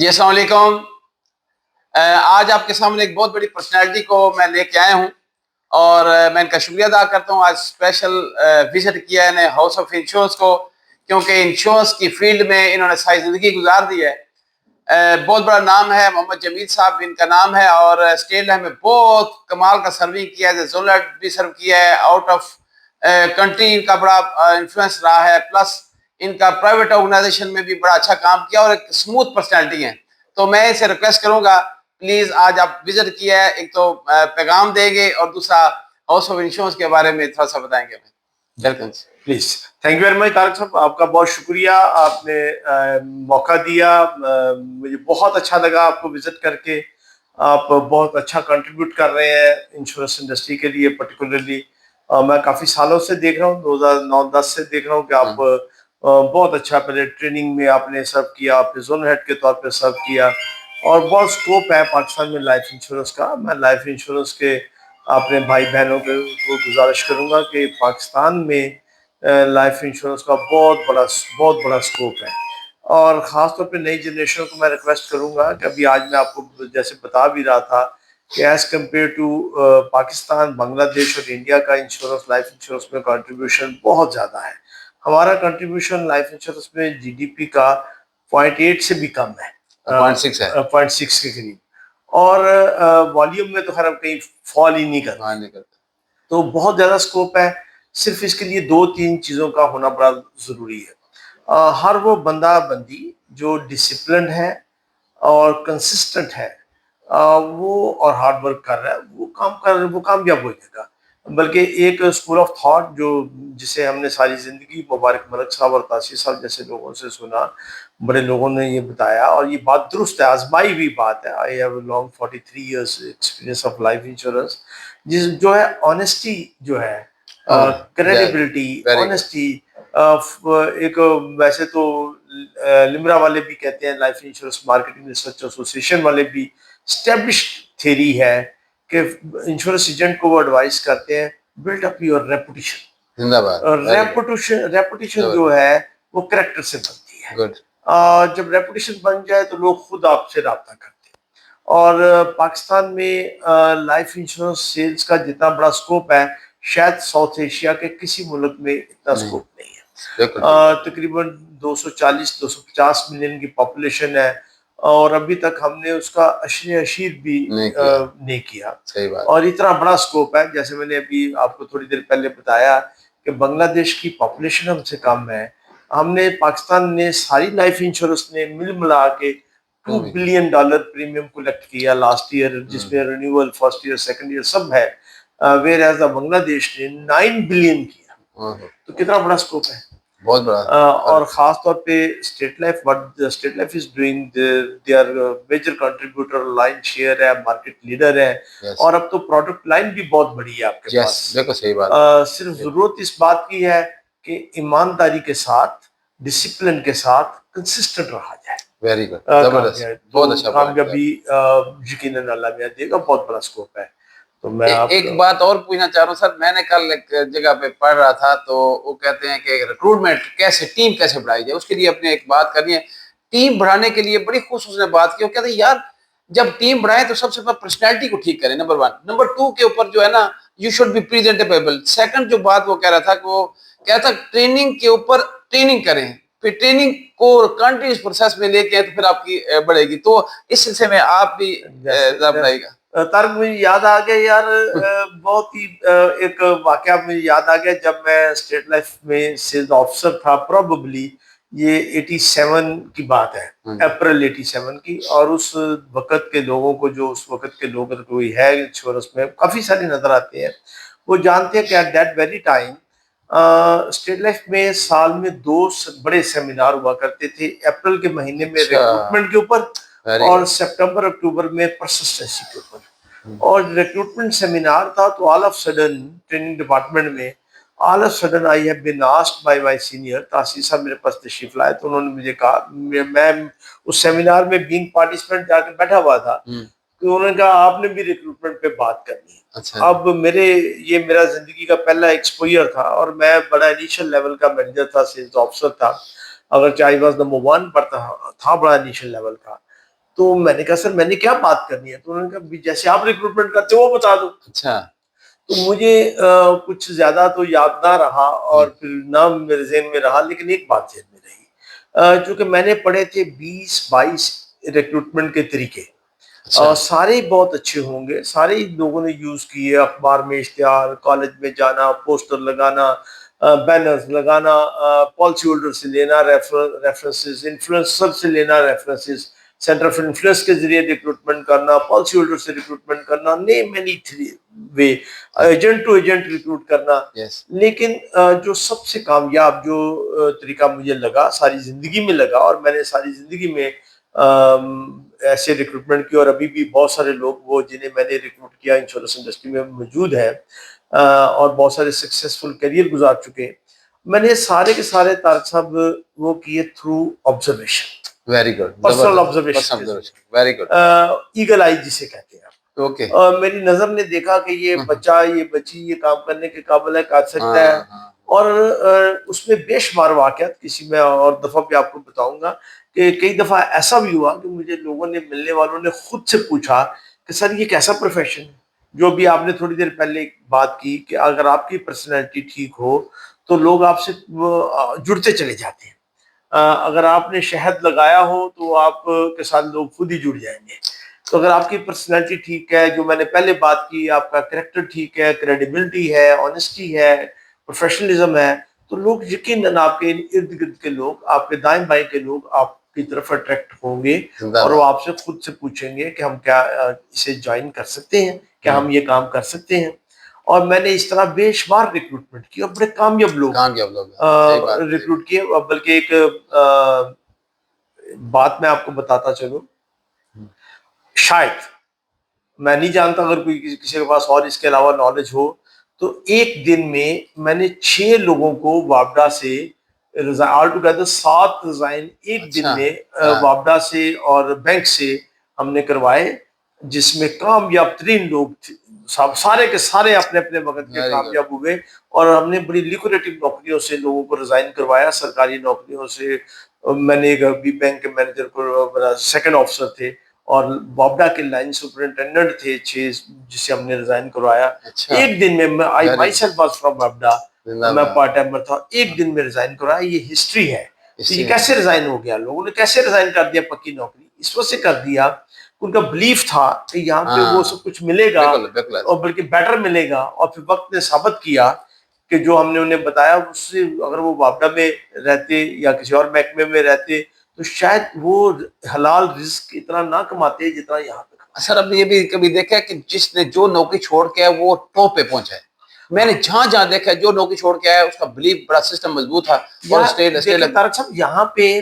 جی السلام علیکم. آج آپ کے سامنے ایک بہت بڑی پرسنالٹی کو میں لے کے آیا ہوں اور میں ان کا شکریہ ادا کرتا ہوں. آج اسپیشل وزٹ کیا ہے ہاؤس آف انشورنس کو, کیونکہ انشورنس کی فیلڈ میں انہوں نے ساری زندگی گزار دی ہے. بہت بڑا نام ہے, محمد جمیل صاحب ان کا نام ہے, اور اسٹیٹ لیول میں بہت کمال کا سرونگ کیا ہے. زونل بھی سرو کیا ہے, آؤٹ آف کنٹری ان کا بڑا انفلوئنس رہا ہے, پلس ان کا پرائیویٹ آرگنائزیشن میں بھی بڑا اچھا کام کیا, اور ایک اسموتھ پرسنالٹی ہیں. تو میں اسے ریکویسٹ کروں گا پلیز آج آپ وزٹ کیا ہے, ایک تو پیغام دیں گے اور دوسرا ہاؤس آف انشورنس کے بارے میں تھوڑا سا بتائیں گے. Welcome please. Thank you very مچ طارق صاحب, آپ کا بہت شکریہ, آپ نے موقع دیا. مجھے بہت اچھا لگا آپ کو وزٹ کر کے. آپ بہت اچھا کنٹریبیوٹ کر رہے ہیں انشورنس انڈسٹری کے لیے پرٹیکولرلی. میں کافی سالوں سے دیکھ رہا ہوں, 2009-10 سے دیکھ رہا ہوں کہ آپ بہت اچھا پہلے ٹریننگ میں آپ نے سرو کیا, آپ نے زون ہیڈ کے طور پہ سرو کیا, اور بہت سکوپ ہے پاکستان میں لائف انشورنس کا. میں لائف انشورنس کے اپنے بھائی بہنوں کو گزارش کروں گا کہ پاکستان میں لائف انشورنس کا بہت بڑا سکوپ ہے, اور خاص طور پہ نئی جنریشن کو میں ریکویسٹ کروں گا کہ ابھی آج میں آپ کو جیسے بتا بھی رہا تھا کہ ایز کمپیئر ٹو پاکستان, بنگلہ دیش اور انڈیا کا انشورنس لائف انشورنس میں کنٹریبیوشن بہت زیادہ ہے. ہمارا کنٹریبیوشن لائف انشورنس میں جی ڈی پی کا 0.8 سے بھی کم ہے, 0.6 کے قریب, اور والیوم میں تو خیر اب کہیں فال ہی نہیں کرتا. تو بہت زیادہ سکوپ ہے. صرف اس کے لیے 2-3 چیزوں کا ہونا بڑا ضروری ہے. ہر وہ بندہ بندی جو ڈسپلنڈ ہے اور کنسسٹنٹ ہے, وہ اور ہارڈ ورک کر رہا ہے, وہ کامیاب ہو جائے گا. بلکہ ایک اسکول آف تھاٹ جسے ہم نے ساری زندگی مبارک ملک صاحب اور تاثیر صاحب جیسے لوگوں سے سنا, بڑے لوگوں نے یہ بتایا, اور یہ بات درست ہے, آزمائی ہوئی بات ہے. I have long 43 years experience of life insurance, جو ہے آنیسٹی, جو ہے کریڈیبلٹی, آنیسٹی. ایک ویسے تو لمرا والے بھی کہتے ہیں, life insurance marketing research association والے بھی اسٹیبلشڈ تھیری ہے کہ انشورنس ایجنٹ کو وہ ایڈوائز کرتے ہیں build up your reputation. Reputation جو ہے وہ کریکٹر سے بنتی ہے. جب ریپوٹیشن بن جائے تو لوگ خود آپ سے رابطہ کرتے ہیں. اور پاکستان میں لائف انشورنس سیلز کا جتنا بڑا سکوپ ہے, شاید ساؤتھ ایشیا کے کسی ملک میں اتنا سکوپ نہیں ہے. تقریباً 240-250 ملین کی پاپولیشن ہے, اور ابھی تک ہم نے اس کا اشیر بھی نہیں کیا. اور اتنا بڑا سکوپ ہے, جیسے میں نے ابھی آپ کو تھوڑی دیر پہلے بتایا کہ بنگلہ دیش کی پاپولیشن ہم سے کم ہے. ہم نے پاکستان نے ساری لائف انشورنس نے ملا کے $2 بلین پریمیم کلیکٹ کیا لاسٹ ایئر, جس میں renewal first year second year سب ہے, ویئر ایز بنگلہ دیش نے 9 بلین کیا. تو کتنا بڑا سکوپ ہے, بہت بڑا. اور خاص طور پہ State Life is doing, they are major contributor, lion share ہے, مارکیٹ لیڈر ہے, اور اب تو پروڈکٹ لائن بھی بہت بڑی ہے آپ کے پاس. بالکل صحیح بات. صرف ضرورت اس بات کی ہے کہ ایمانداری کے ساتھ, ڈسپلن کے ساتھ کنسسٹنٹ رہا جائے. ویری گڈ, زبردست, بہت اچھا. کامیابی یقیناً اللہ میاں دے گا, بہت بڑا سکوپ ہے. تو میں ایک بات اور پوچھنا چاہ رہا ہوں سر, میں نے کل ایک جگہ پہ پڑھ رہا تھا, تو وہ کہتے ہیں کہ ریکروٹمنٹ کیسے, ٹیم کیسے بڑھائی جائے, اس کے لیے اپنے ایک بات کرنی ہے. ٹیم بڑھانے کے لیے بڑی خصوص نے بات کی, وہ کہتے ہیں یار جب ٹیم بڑھائیں تو سب سے پہلے پرسنالٹی کو ٹھیک کریں, نمبر 1. نمبر 2 کے اوپر جو ہے نا, you should be presentable. Second جو بات وہ کہہ رہا تھا کہ وہ کہتا ٹریننگ کے اوپر ٹریننگ کریں, پھر ٹریننگ کو کنٹینیوس پروسیس میں لے کے آئیں تو پھر آپ کی بڑھے گی. تو اس سلسلے میں آپ بھی بتائیے گا. طارق, مجھے یاد آ گیا یار, بہت ہی ایک واقعہ مجھے یاد آ گیا. جب میں اسٹیٹ لائف میں سیلز آفیسر تھا, پروبیبلی یہ 87 کی بات ہے, اپریل 87 کی, اور اس وقت کے لوگوں کو, جو اس وقت کے لوگ کوئی ہے انشورنس میں کافی سارے نظر آتے ہیں, وہ جانتے ہیں کہ at that very time State Life میں سال میں 2 بڑے سیمینار ہوا کرتے تھے. اپریل کے مہینے میں ریکروٹمنٹ کے اوپر, اور سپٹمبر اکتوبر میں پرسسٹنسی کے اوپر. اور ریکروٹمنٹ سیمینار تھا تو all of sudden training department میں all of sudden I have been asked by my senior, Taseer صاحب میرے پاس تشریف لائے, تو انہوں نے مجھے کہا, میں اس سیمینار میں بینگ پارٹیسپینٹ جا کے بیٹھا ہوا تھا, تو انہوں نے کہا آپ نے بھی ریکروٹمنٹ پہ بات کرنی ہے. اب یہ میرا زندگی کا پہلا ایکسپوئر تھا, اور میں بڑا انیشل لیول کا مینیجر تھا, سیلز آفیسر تھا, اگر چاہے واز نمبر 1 پر تھا, بڑا انیشل لیول کا. تو میں نے کہا سر میں نے کیا بات کرنی ہے؟ تو انہوں نے کہا جیسے آپ ریکروٹمنٹ کرتے ہو وہ بتا دو. اچھا. تو مجھے کچھ زیادہ تو یاد نہ رہا اور پھر نہ میرے ذہن میں رہا، لیکن ایک بات ذہن میں رہی، چونکہ میں نے پڑھے تھے 20-22 ریکروٹمنٹ کے طریقے، سارے بہت اچھے ہوں گے، سارے لوگوں نے یوز کیے، اخبار میں اشتہار، کالج میں جانا، پوسٹر لگانا، بینرز لگانا، پالیسی ہولڈر سے لینا ریفرنسز، انفلوئنسر سے لینا ریفرنسز، سینٹر آف انفلوئنس کے ذریعے ریکروٹمنٹ کرنا، پالیسی ہولڈر سے ریکروٹمنٹ کرنا، نیم اینی وے، ایجنٹ ٹو ایجنٹ ریکروٹ کرنا. لیکن جو سب سے کامیاب جو طریقہ مجھے لگا ساری زندگی میں لگا، اور میں نے ساری زندگی میں ایسے ریکروٹمنٹ کی، اور ابھی بھی بہت سارے لوگ وہ جنہیں میں نے ریکروٹ کیا انشورنس انڈسٹری میں موجود ہیں اور بہت سارے سکسیسفل کیریئر گزار چکے، میں نے سارے کے سارے طارق صاحب وہ کیے through observation. Very good. Personal observation, very good. Eagle eye جسے کہتے ہیں. اوکے. میری نظر نے دیکھا کہ یہ بچہ، یہ بچی یہ کام کرنے کے قابل ہے، کر سکتا ہے. اور اس میں بے شمار واقعات، کسی میں اور دفعہ بھی آپ کو بتاؤں گا کہ کئی دفعہ ایسا بھی ہوا کہ مجھے لوگوں نے، ملنے والوں نے خود سے پوچھا کہ سر یہ کیسا پروفیشن ہے. جو بھی آپ نے تھوڑی دیر پہلے بات کی کہ اگر آپ کی پرسنالٹی ٹھیک ہو تو لوگ آپ سے جڑتے چلے جاتے ہیں. اگر آپ نے شہد لگایا ہو تو آپ کے ساتھ لوگ خود ہی جڑ جائیں گے. تو اگر آپ کی پرسنالٹی ٹھیک ہے، جو میں نے پہلے بات کی، آپ کا کریکٹر ٹھیک ہے، کریڈیبلٹی ہے، آنیسٹی ہے، پروفیشنلزم ہے، تو لوگ یقیناً آپ کے ارد گرد کے لوگ، آپ کے دائیں بائیں کے لوگ آپ کی طرف اٹریکٹ ہوں گے، اور وہ آپ سے خود سے پوچھیں گے کہ ہم کیا اسے جوائن کر سکتے ہیں، کیا ہم یہ کام کر سکتے ہیں. اور میں نے اس طرح بے شمار ریکروٹمنٹ کی اور بڑے کامیاب لوگ ریکروٹ کیے. بلکہ ایک بات میں آپ کو بتاتا چلوں، شاید میں نہیں جانتا اگر کوئی کسی کے پاس اور اس کے علاوہ نالج ہو، تو ایک دن میں نے 6 لوگوں کو وابڈا سے آل ٹوگیدر 7 ریزائن ایک دن میں وابڈا سے اور بینک سے ہم نے کروائے، جس میں کامیاب ترین لوگ تھے. سارے کے سارے اپنے اپنے وقت کے کامیاب ہوئے، اور ہم نے بڑی لیکوریٹو نوکریوں سے لوگوں کو ریزائن کروایا، سرکاری نوکریوں سے. میں نے ایک بینک کے مینیجر کو، سیکنڈ آفیسر تھے، اور وابڈا کے لائن سپرنٹینڈنٹ تھے 6 جسے ہم نے ریزائن کروایا. ایک دن میں آئی مائی سیلف واز فرام وابڈا، میں پارٹ ٹائمر تھا، ایک دن میں ریزائن کروایا. یہ ہسٹری ہے. یہ کیسے ریزائن ہو گیا؟ لوگوں نے کیسے ریزائن کر دیا پکی نوکری؟ اس وجہ سے کر دیا ان کا بلیف تھا کہ یہاں پہ وہ سب کچھ ملے گا، اور بلکہ بیٹر ملے گا. اور پھر وقت نے ثابت کیا کہ جو ہم نے انہیں بتایا اس سے، اگر وہ وابڈا میں رہتے یا کسی اور محکمے میں رہتے تو شاید وہ حلال رزق اتنا نہ کماتے جتنا یہاں پہ کماتے. سر اب نے یہ بھی کبھی دیکھا ہے کہ جس نے جو نوکری چھوڑ کے ہے وہ ٹاپ پہ پہنچا ہے. میں نے جہاں جہاں دیکھا ہے جو نوکری چھوڑ کے آیا اس کا بلیف بڑا سسٹم مضبوط تھا. اور طارق صاحب یہاں پہ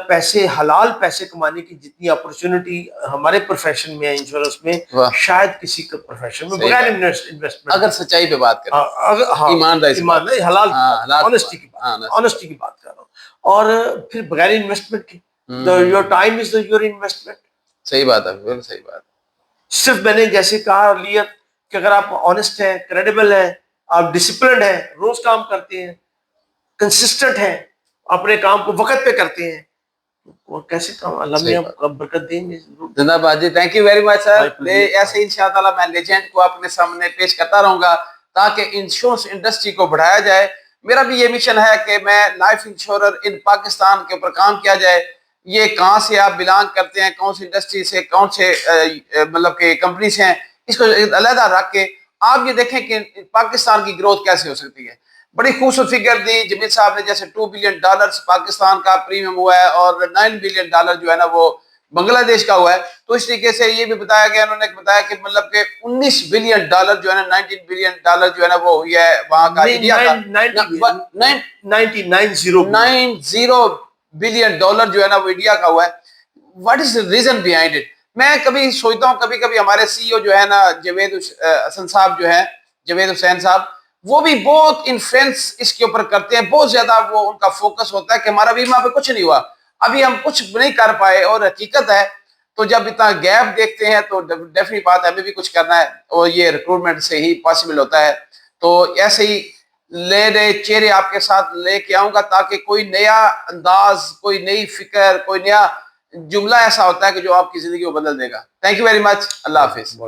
پیسے، حلال پیسے کمانے کی جتنی اپرچونٹی ہمارے پروفیشن میں ہے انشورنس میں، شاید کسی کا پروفیشن میں بغیر انویسٹمنٹ، اگر سچائی پہ بات کریں، ایمانداری، حلال، آنیسٹی کی بات کر رہا ہوں. اور پھر بغیر انویسٹمنٹ کی، your time is your investment. صحیح بات ہے، بالکل صحیح بات. صرف میں نے جیسے کہا ارلیئر کہ اگر آپ آنیسٹ ہیں، کریڈیبل ہیں، آپ ڈسپلنڈ ہیں، روز کام کرتے ہیں، کنسسٹنٹ ہیں، اپنے کام کو وقت پہ کرتے ہیں، وہ کیسے کام اللہ میں آپ کو برکت دیں گے. زندہ باد جی. تھینک یو ویری مچ سر. ایسے انشاءاللہ میں لیجنڈ کو اپنے سامنے پیش کرتا رہوں گا تاکہ انشورنس انڈسٹری کو بڑھایا جائے. میرا بھی یہ مشن ہے کہ میں لائف انشورر ان پاکستان کے اوپر کام کیا جائے. یہ کہاں سے آپ بلانگ کرتے ہیں، کون سی انڈسٹری سے، کون سے مطلب کہ کمپنی سے ہیں، اس کو علیحدہ رکھ کے آپ یہ دیکھیں کہ پاکستان کی گروتھ کیسے ہو سکتی ہے. بڑی خوبصورت فگر دی جمیل صاحب نے، جیسے $2 بلین پاکستان کا پریمیم ہوا ہے اور $9 بلین جو ہے نا وہ بنگلہ دیش کا ہوا ہے. تو اس طریقے سے یہ بھی بتایا گیا، انہوں نے بتایا کہ مطلب کہ $19 بلین جو ہے نا، $19 بلین جو ہے نا وہ ہوئی ہے وہاں کا انڈیا کا. $90 بلین جو ہے نا وہ انڈیا کا ہوا ہے. What is reason behind it? میں کبھی سوچتا ہوں، کبھی کبھی ہمارے سی او جو ہے نا جاوید حسن صاحب جو ہیں، جاوید حسین صاحب، وہ بھی بہت انفلوئنس اس کے اوپر کرتے ہیں. بہت زیادہ وہ ان کا فوکس ہوتا ہے کہ ہمارا بیمہ پہ کچھ نہیں ہوا، ابھی ہم کچھ نہیں کر پائے. اور حقیقت ہے تو جب اتنا گیپ دیکھتے ہیں تو ڈیفینیٹ بات ہے ہمیں بھی کچھ کرنا ہے، اور یہ ریکروٹمنٹ سے ہی پاسبل ہوتا ہے. تو ایسے ہی نئے چہرے آپ کے ساتھ لے کے آؤں گا تاکہ کوئی نیا انداز، کوئی نئی فکر، کوئی نیا جملہ ایسا ہوتا ہے کہ جو آپ کی زندگی کو بدل دے گا. Thank you very much. اللہ حافظ.